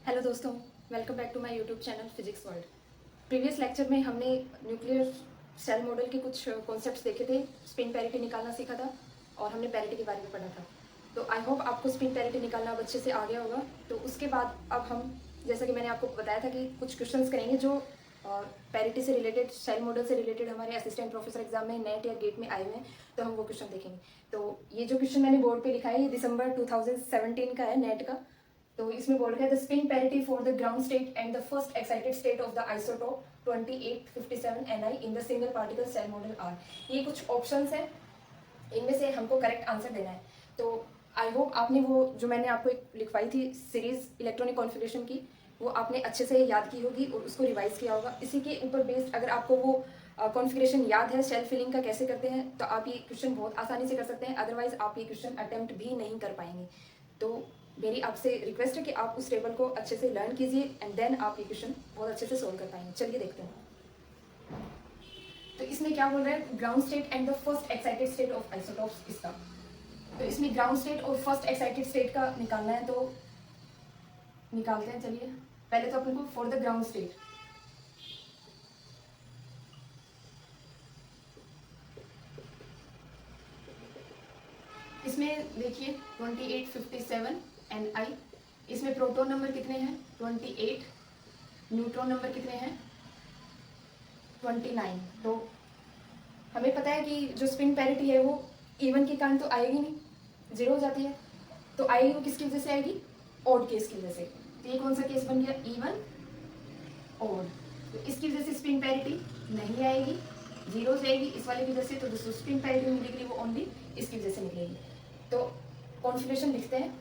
Hello दोस्तों, welcome back to my YouTube channel physics world. Previous lecture में हमने nuclear cell model के कुछ कॉन्सेप्ट्स देखे थे, स्पिन पैरिटी निकालना सीखा था और हमने पैरिटी के बारे में पढ़ा था। तो आई होप आपको स्पिन पैरिटी निकालना अब अच्छे से आ गया होगा। तो उसके बाद अब हम, जैसा कि मैंने आपको बताया था कि कुछ क्वेश्चंस करेंगे जो पैरिटी से रिलेटेड, सेल मॉडल से रिलेटेड हमारे असिस्टेंट प्रोफेसर एग्जाम में नेट या गेट में आए हुए हैं, तो हम वो क्वेश्चन देखेंगे। तो ये जो क्वेश्चन मैंने बोर्ड पे लिखा है ये दिसंबर 2017 का है, नेट का। तो इसमें बोल रखा है the spin parity for the ground state and the first excited state of the isotope 2857 Ni in the single particle shell model are. ये कुछ ऑप्शंस हैं, इनमें से हमको करेक्ट आंसर देना है। तो आई होप आपने वो जो मैंने आपको एक लिखवाई थी सीरीज इलेक्ट्रॉनिक कॉन्फ़िगरेशन की, वो आपने अच्छे से याद की होगी और उसको रिवाइज किया होगा। इसी के ऊपर बेस्ड अगर आपको वो कॉन्फ़िगरेशन याद है सेल फिलिंग का कैसे करते हैं, तो आप ये क्वेश्चन बहुत आसानी से कर सकते हैं। अदरवाइज आप ये क्वेश्चन अटेम्प्ट भी नहीं कर पाएंगे। तो मेरी आपसे रिक्वेस्ट है कि आप उस टेबल को अच्छे से लर्न कीजिए एंड देन आप ये क्वेश्चन बहुत अच्छे से सोल्व कर पाएंगे। चलिए देखते हैं। तो इसमें क्या बोल रहा है, ground state and the first excited state of isotopes इसका। तो इसमें ग्राउंड स्टेट और फर्स्ट एक्साइटेड स्टेट का निकालना है, तो निकालते हैं। चलिए पहले तो अपन को फॉर द ग्राउंड स्टेट, इसमें देखिए 2857 Ni, इसमें प्रोटॉन नंबर कितने हैं 28, न्यूट्रॉन नंबर कितने हैं 29। तो हमें पता है कि जो स्पिन पैरिटी है वो इवन के कारण तो आएगी नहीं, जीरो हो जाती है। तो आएगी वो किसकी वजह से आएगी, ऑड केस की वजह से। तो ये कौन सा केस बन गया, इवन ऑड। तो इसकी वजह से स्पिन पैरिटी नहीं आएगी, जीरो जाएगी इस वाले की वजह से। तो जो स्पिन पैरिटी निकलेगी वो ओनली इसकी वजह से निकलेगी। तो कॉन्फ़िगरेशन लिखते हैं,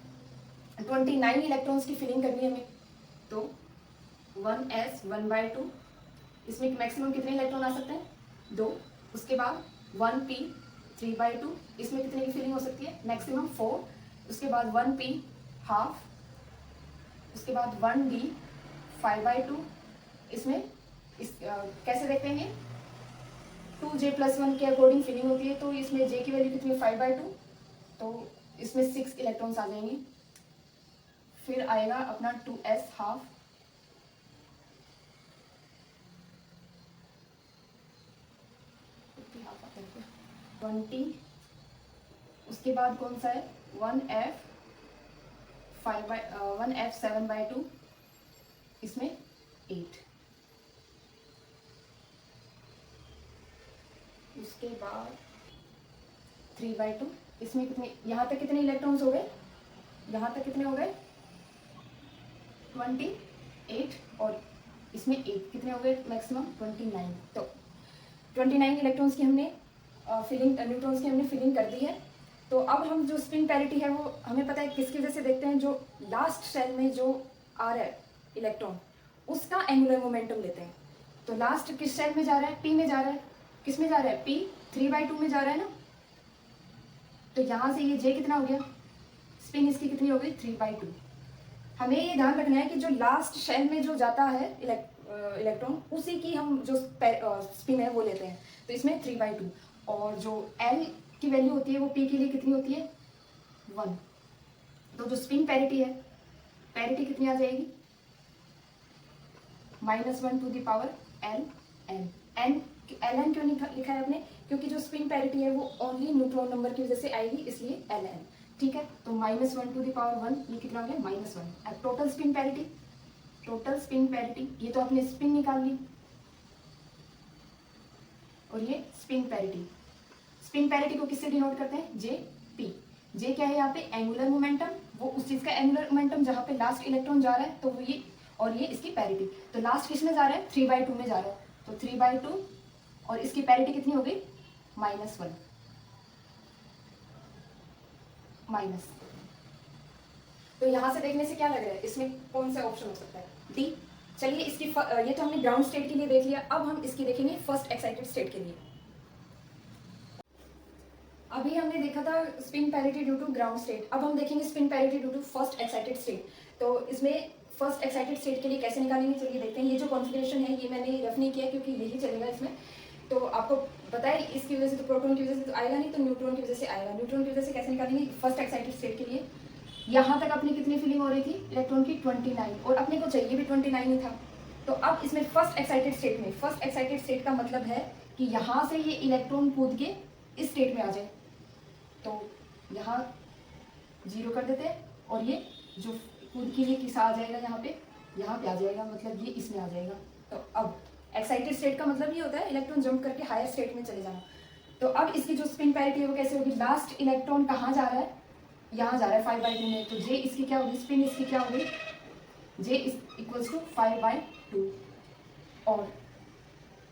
29 इलेक्ट्रॉन्स की फिलिंग करनी है हमें। तो 1s 1/2, इसमें मैक्सिमम कितने इलेक्ट्रॉन आ सकते हैं, 2। उसके बाद 1p 3/2, इसमें कितने की फिलिंग हो सकती है, मैक्सिमम 4। उसके बाद 1p हाफ, उसके बाद 1d 5/2, इसमें कैसे देखते हैं, 2j+1 के अकॉर्डिंग फिलिंग होती है। तो इसमें j की वैल्यू कितनी है 5/2, तो इसमें 6 इलेक्ट्रॉन्स आ जाएंगे। फिर आएगा अपना 2s हाफ, हाफ आता है 20। उसके बाद कौन सा है 1f 7/2, इसमें 8। उसके बाद 3/2, इसमें कितने, यहाँ तक कितने इलेक्ट्रॉन्स हो गए, यहाँ तक कितने हो गए 28, और इसमें 8 कितने हो गए मैक्सिमम 29। तो 29 इलेक्ट्रॉन्स की हमने फिलिंग, न्यूट्रॉन्स की हमने फिलिंग कर दी है। तो अब हम जो स्पिन पैरिटी है वो हमें पता है किसकी वजह से देखते हैं, जो लास्ट सेल में जो आ रहा है इलेक्ट्रॉन उसका एंगुलर मोमेंटम लेते हैं। तो लास्ट किस सेल में जा रहा है, पी में जा रहा है, किस में जा रहा है, पी 3/2 में जा रहा है ना। तो यहाँ से ये जे कितना हो गया, स्पिन इसकी कितनी हो गई 3/2। हमें ये ध्यान रखना है कि जो लास्ट शेल में जो जाता है इलेक्ट्रॉन उसी की हम जो स्पिन है वो लेते हैं। तो इसमें 3/2, और जो एल की वैल्यू होती है वो पी के लिए कितनी होती है 1। तो जो स्पिन पैरिटी है, पैरिटी कितनी आ जाएगी -1 एल एन। एल एन क्यों लिखा है आपने, क्योंकि जो स्पिन पैरिटी है वो ओनली न्यूट्रॉन नंबर की वजह से आएगी, इसलिए एल एन। ठीक है, तो -1 ये कितना हो गया -1। अब टोटल स्पिन पैरिटी, ये तो आपने स्पिन निकाल ली, और ये स्पिन पैरिटी को किससे डिनोट करते हैं, जे पी। जे क्या है यहाँ पे, एंगुलर मोमेंटम, वो उस चीज का एंगुलर मोमेंटम जहाँ पे लास्ट इलेक्ट्रॉन जा रहा है, तो वो ये, और ये इसकी पैरिटी। तो लास्ट किस में जा रहा है 3/2 में जा रहा है, तो 3/2, और इसकी पैरिटी कितनी हो गई -1 माइनस। तो यहां से देखने से क्या लग रहा है, इसमें कौन सा ऑप्शन हो सकता है, डी। चलिए इसकी ये तो हमने ग्राउंड स्टेट के लिए देख लिया, अब हम इसकी देखेंगे फर्स्ट एक्साइटेड स्टेट के लिए। अभी हमने देखा था spin parity due to ground state, अब हम देखेंगे spin parity due to first excited state. तो इसमें फर्स्ट एक्साइटेड स्टेट के लिए कैसे निकालेंगे, चलिए देखते हैं। ये जो कॉन्फ़िगरेशन है ये मैंने रफ नहीं किया क्योंकि यही चलेगा इसमें। तो आपको पता है इसकी वजह से तो प्रोटॉन की वजह से तो आएगा नहीं, तो न्यूट्रॉन की वजह से आएगा। न्यूट्रॉन की वजह से कैसे निकालेंगे फर्स्ट एक्साइटेड स्टेट के लिए, यहाँ तक अपनी कितनी फीलिंग हो रही थी इलेक्ट्रॉन की 29, और अपने को चाहिए भी 29 ही था। तो अब इसमें फर्स्ट एक्साइटेड स्टेट में, फर्स्ट एक्साइटेड स्टेट का मतलब है कि यहाँ से ये इलेक्ट्रॉन कूद के इस स्टेट में आ जाए। तो यहाँ 0 कर देते हैं, और ये जो कूद के ये किसा आ जाएगा यहाँ पे आ जाएगा, मतलब ये इसमें आ जाएगा। तो अब एक्साइटेड स्टेट का मतलब ये होता है इलेक्ट्रॉन जंप करके हायर स्टेट में चले जाना। तो अब इसकी जो स्पिन पैरिटी है वो कैसे होगी, लास्ट इलेक्ट्रॉन कहाँ जा रहा है, यहाँ जा रहा है 5/2 में। तो जे इसकी क्या होगी, स्पिन इसकी क्या होगी, जे इक्वल्स टू 5/2। और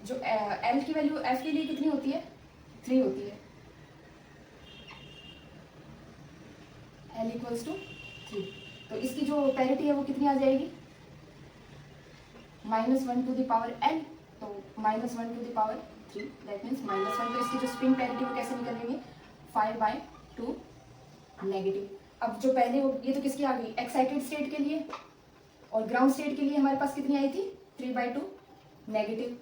जो एल की वैल्यू एफ के लिए कितनी होती है, 3 होती है, एल इक्वल्स टू 3। तो इसकी जो पैरिटी है वो कितनी आ जाएगी, -1 टू द पावर एल, तो -1 to the power 3, that means -1। तो इसकी जो स्पिन पैरिटी वो कैसे निकलेंगे, 5/2 नेगेटिव। अब जो पहले वो ये तो किसकी आ गई, एक्साइटेड स्टेट के लिए, और ग्राउंड स्टेट के लिए हमारे पास कितनी आई थी, 3/2 नेगेटिव।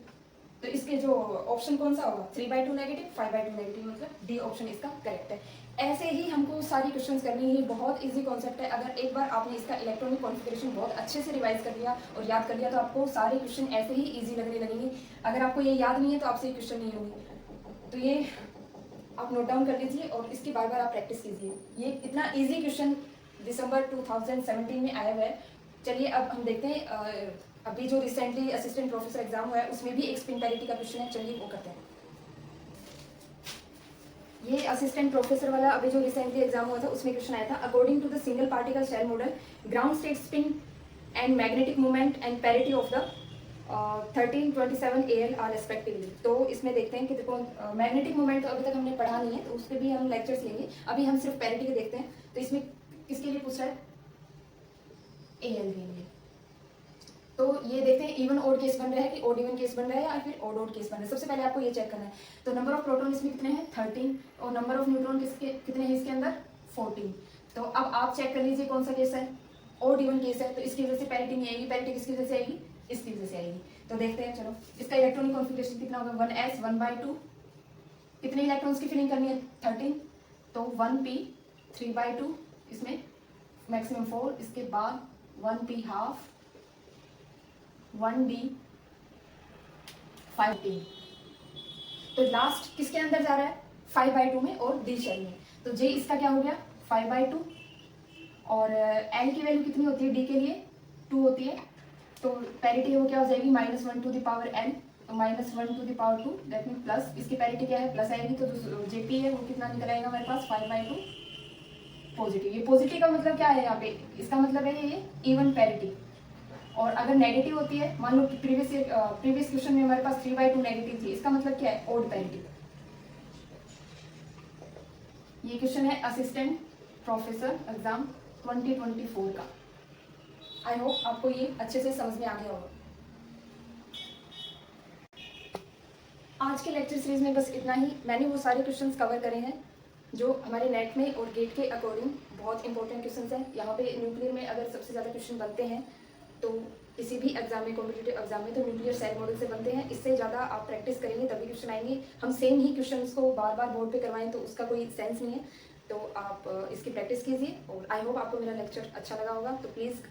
तो इसके जो ऑप्शन कौन सा होगा, 3/2 नेगेटिव, 5/2 नेगेटिव, मतलब डी ऑप्शन इसका करेक्ट है। ऐसे ही हमको सारी क्वेश्चंस करनी है, बहुत इजी कॉन्सेप्ट है। अगर एक बार आपने इसका इलेक्ट्रॉनिक कॉन्फ़िगरेशन बहुत अच्छे से रिवाइज कर लिया और याद कर लिया तो आपको सारे क्वेश्चन ऐसे ही इजी लगने लगेंगे। अगर आपको ये याद नहीं है तो आपसे ये क्वेश्चन नहीं होंगे। तो ये आप नोट डाउन कर लीजिए और इसकी बार बार आप प्रैक्टिस कीजिए। ये इतना ईजी क्वेश्चन दिसंबर 2017 में आया हुआ है। चलिए अब हम देखते हैं, अभी जो रिसेंटली असिस्टेंट प्रोफेसर एग्जाम हुआ है उसमें भी एक स्पिन पैरिटी का क्वेश्चन है, चलिए वो करते हैं। ये असिस्टेंट प्रोफेसर वाला अभी जो रिसेंटली एग्जाम हुआ था उसमें क्वेश्चन आया था, according to the single particle shell model ground state spin and magnetic moment and parity of the 1327 AL are respectively. तो इसमें देखते हैं कि देखो मैग्नेटिक मोमेंट तो अभी तक हमने पढ़ा नहीं है, तो उस पर भी हम लेक्चर्स लेंगे। अभी हम सिर्फ पैरिटी के देखते हैं। तो इसमें किसके लिए पूछ रहा है, AL के लिए। तो ये देखते हैं इवन ओड केस बन रहा है कि ओड इवन केस बन रहा है या फिर ओड ओड केस बन रहा है। सबसे पहले आपको ये चेक करना है। तो नंबर ऑफ प्रोटॉन इसमें कितने हैं, 13, और नंबर ऑफ न्यूट्रॉन कितने हैं इसके अंदर, 14। तो अब आप चेक कर लीजिए कौन सा केस है, ओड इवन केस है, तो इसकी वजह से पैरिटी नहीं आएगी। पैरिटी किसकी वजह से आएगी, इसकी वजह से आएगी। तो देखते हैं, चलो इसका इलेक्ट्रॉनिक कॉन्फ़िगरेशन कितना होगा, 1s 1/2। कितने इलेक्ट्रॉन्स की फिलिंग करनी है, 13, तो 1p 3/2, इसमें मैक्सिमम 4, इसके बाद 1p हाफ, 1d 5d। तो लास्ट किसके अंदर जा रहा है, 5/2 में और d शेल में। तो j इसका क्या हो गया, 5/2, और l की वैल्यू कितनी होती है d के लिए, 2 होती है। तो पैरिटी वो क्या हो जाएगी, -1 टू द पावर n, तो -1 to the power 2, that mean plus, इसकी पैरिटी क्या है, प्लस आएगी। तो जो jp है वो कितना निकल आएगा हमारे पास, 5/2 पॉजिटिव। ये पॉजिटिव का मतलब क्या है यहाँ पे, इसका मतलब है ये इवन पैरिटी। और अगर नेगेटिव होती है, मान लो कि प्रीवियस क्वेश्चन में हमारे पास 3/2 नेगेटिव थी, इसका मतलब क्या है, ओड पैरिटी। ये क्वेश्चन है असिस्टेंट प्रोफेसर एग्जाम 2024 का। आई होप आपको ये अच्छे से समझ में आ गया होगा। आज के लेक्चर सीरीज में बस इतना ही। मैंने वो सारे क्वेश्चंस कवर करे हैं जो हमारे नेट में और गेट के अकॉर्डिंग बहुत इंपॉर्टेंट क्वेश्चंस हैं। यहाँ पे न्यूक्लियर में अगर सबसे ज़्यादा क्वेश्चन बनते हैं तो किसी भी एग्जाम में, कॉम्पिटिटिव एग्जाम में, तो न्यूक्लियर सेल मॉडल से बनते हैं। इससे ज़्यादा आप प्रैक्टिस करेंगे तभी क्वेश्चन आएंगे। हम सेम ही क्वेश्चंस को बार बार बोर्ड पे करवाएं तो उसका कोई सेंस नहीं है। तो आप इसकी प्रैक्टिस कीजिए और आई होप आपको मेरा लेक्चर अच्छा लगा होगा। तो प्लीज़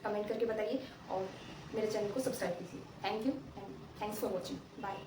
कमेंट करके बताइए और मेरे चैनल को सब्सक्राइब कीजिए। Thank you and thanks for watching. Bye.